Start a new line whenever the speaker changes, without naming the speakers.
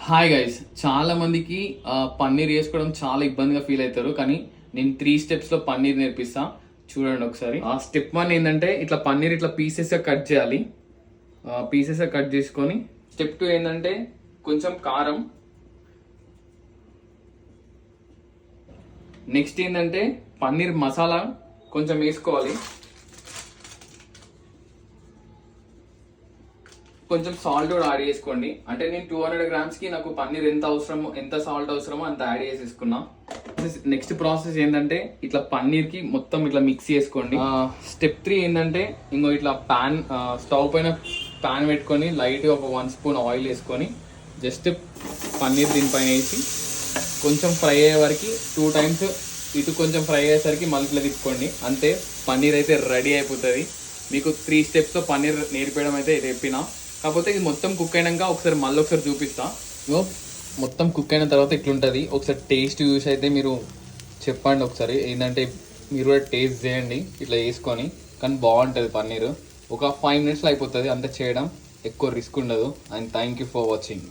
Hi guys, చాలా మందికి పన్నీర్ చేసుకోవడం చాలా ఇబ్బందిగా ఫీల్ అవుతారు. కానీ నేను 3 స్టెప్స్లో పన్నీర్ నేర్పిస్తా, చూడండి ఒకసారి. స్టెప్ 1 ఏంటంటే ఇట్లా పన్నీర్ ఇట్లా పీసెస్గా కట్ చేయాలి. పీసెస్గా కట్ చేసుకొని స్టెప్ 2 ఏంటంటే కొంచెం కారం. నెక్స్ట్ ఏంటంటే పన్నీర్ మసాలా కొంచెం వేసుకోవాలి. కొంచెం సాల్ట్ కూడా యాడ్ చేసుకోండి. అంటే నేను 200 grams కి నాకు పన్నీర్ ఎంత సాల్ట్ అవసరమో అంత యాడ్ చేసేసుకున్నా. నెక్స్ట్ ప్రాసెస్ ఏంటంటే ఇట్లా పన్నీర్ కి మొత్తం ఇట్లా మిక్స్ చేసుకోండి. స్టెప్ 3 ఏంటంటే ఇట్లా స్టవ్ పైన పాన్ పెట్టుకొని లైట్గా ఒక 1 స్పూన్ ఆయిల్ వేసుకొని జస్ట్ పన్నీర్ దీనిపైన వేసి కొంచెం ఫ్రై అయ్యే వరకు 2 times ఇటు కొంచెం ఫ్రై అయ్యేసరికి మళ్ళీ ఇట్లా తిప్పుకోండి. అంతే, పన్నీర్ అయితే రెడీ అయిపోతుంది. మీకు 3 స్టెప్స్తో పన్నీర్ నేర్పించడం అయితే చెప్పిన. కాకపోతే ఇది మొత్తం కుక్ అయినాక మళ్ళీ ఒకసారి చూపిస్తా. మొత్తం కుక్ అయిన తర్వాత ఇట్లుంటుంది. ఒకసారి టేస్ట్ చూసి అయితే మీరు చెప్పండి. ఒకసారి ఏంటంటే మీరు కూడా టేస్ట్ చేయండి ఇట్లా వేసుకొని. కానీ బాగుంటుంది పన్నీరు. ఒక 5 minutesలో అయిపోతుంది అంత చేయడం. ఎక్కువ రిస్క్ ఉండదు. And thank you for watching.